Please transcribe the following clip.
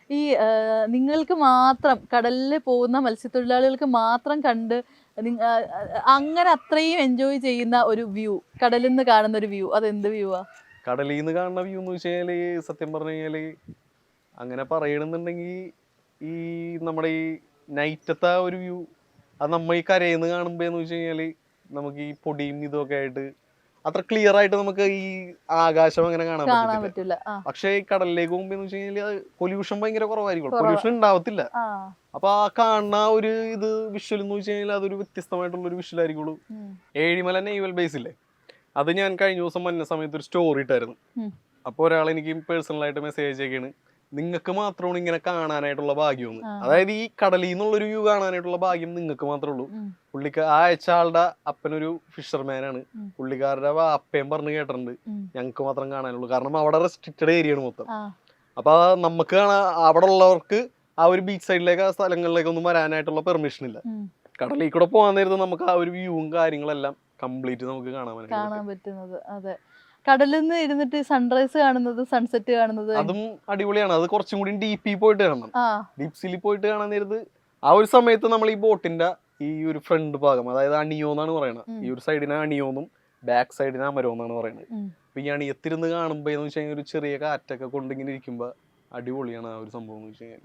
ഈ നിങ്ങൾക്ക് മാത്രം കടലിൽ പോകുന്ന മത്സ്യത്തൊഴിലാളികൾക്ക് മാത്രം കണ്ട് അങ്ങനെ അത്രയും എൻജോയ് ചെയ്യുന്ന ഒരു വ്യൂ, കടലിൽ നിന്ന് കാണുന്ന ഒരു വ്യൂ, അത് എന്ത് വ്യൂ ആ? കടലിൽ നിന്ന് കാണുന്ന വ്യൂ എന്ന് വെച്ച് കഴിഞ്ഞാല് സത്യം പറഞ്ഞു കഴിഞ്ഞാല് അങ്ങനെ പറയണമെന്നുണ്ടെങ്കിൽ ഈ നമ്മുടെ ഈ നൈറ്റത്തെ ഒരു വ്യൂ അത് നമ്മൾ ഈ കരയിൽ നിന്ന് കാണുമ്പോന്ന് വെച്ച് കഴിഞ്ഞാല് നമുക്ക് ഈ പൊടിയും ഇതൊക്കെ ആയിട്ട് അത്ര ക്ലിയർ ആയിട്ട് നമുക്ക് ഈ ആകാശം അങ്ങനെ കാണാൻ പറ്റില്ല. പക്ഷെ ഈ കടലിലേക്ക് പോകുമ്പോ വെച്ച് കഴിഞ്ഞാൽ പൊല്യൂഷൻ ഭയങ്കര കുറവായിരിക്കും, പൊല്യൂഷൻ ഉണ്ടാവത്തില്ല. അപ്പൊ ആ കാണുന്ന ഒരു ഇത് വിഷ്വൽ എന്ന് വെച്ച് കഴിഞ്ഞാൽ അതൊരു വ്യത്യസ്തമായിട്ടുള്ള ഒരു വിഷ്വൽ ആയിരിക്കുള്ളൂ. ഏഴിമല നെയ്വൽ ബേസ് ഇല്ലേ, അത് ഞാൻ കഴിഞ്ഞ ദിവസം വന്ന സമയത്ത് ഒരു സ്റ്റോറി ഇട്ടായിരുന്നു. അപ്പൊ ഒരാൾ എനിക്ക് പേഴ്സണലായിട്ട് മെസ്സേജ് അയച്ചേക്കാണ്, നിങ്ങൾക്ക് മാത്രമാണ് ഇങ്ങനെ കാണാനായിട്ടുള്ള ഭാഗ്യം. അതായത് ഈ കടലിൽ നിന്നുള്ളൊരു വ്യൂ കാണാനായിട്ടുള്ള ഭാഗ്യം നിങ്ങൾക്ക് മാത്രമേ ഉള്ളൂ. ആ അയച്ച ആളുടെ അപ്പനൊരു ഫിഷർമാനാണ്. പുള്ളിക്കാരുടെ അപ്പയും പറഞ്ഞു കേട്ടിട്ടുണ്ട് ഞങ്ങൾക്ക് മാത്രം കാണാനുള്ളൂ, കാരണം അവിടെ റെസ്ട്രിക്റ്റഡ് ഏരിയ ആണ് മൊത്തം. അപ്പൊ നമുക്ക് അവിടെ ഉള്ളവർക്ക് ആ ഒരു ബീച്ച് സൈഡിലേക്ക് ആ സ്ഥലങ്ങളിലേക്കൊന്നും വരാനായിട്ടുള്ള പെർമിഷൻ ഇല്ല. കടലിൽ കൂടെ പോകാൻ നേരത്ത് നമുക്ക് ആ ഒരു വ്യൂവും കാര്യങ്ങളെല്ലാം കംപ്ലീറ്റ് നമുക്ക് കാണാൻ പറ്റുന്നത്. അതെ, കടലിൽ നിന്ന് ഇരുന്നിട്ട് സൺറൈസ് കാണുന്നത്, സൺസെറ്റ് കാണുന്നത് അതും അടിപൊളിയാണ്. അത് കുറച്ചും കൂടി ഡീപ്പിൽ പോയിട്ട് കാണണം. ഡീപ് സീയിൽ പോയിട്ട് കാണാൻ നേരത്ത് ആ ഒരു സമയത്ത് നമ്മൾ ഈ ബോട്ടിന്റെ ഈ ഒരു ഫ്രണ്ട് ഭാഗം, അതായത് അണിയോ എന്നാണ് പറയുന്നത്. ഈ ഒരു സൈഡിന് അണിയോന്നും ബാക്ക് സൈഡിന് അമരോ എന്നാണ് പറയുന്നത്. അപ്പൊ ഈ അണിയത്തിരുന്ന് കാണുമ്പോ എന്ന് വെച്ച് കഴിഞ്ഞാൽ ഒരു ചെറിയ കാറ്റൊക്കെ കൊണ്ടിങ്ങനെ ഇരിക്കുമ്പോ അടിപൊളിയാണ് ആ ഒരു സംഭവം എന്ന് വെച്ച് കഴിഞ്ഞാൽ.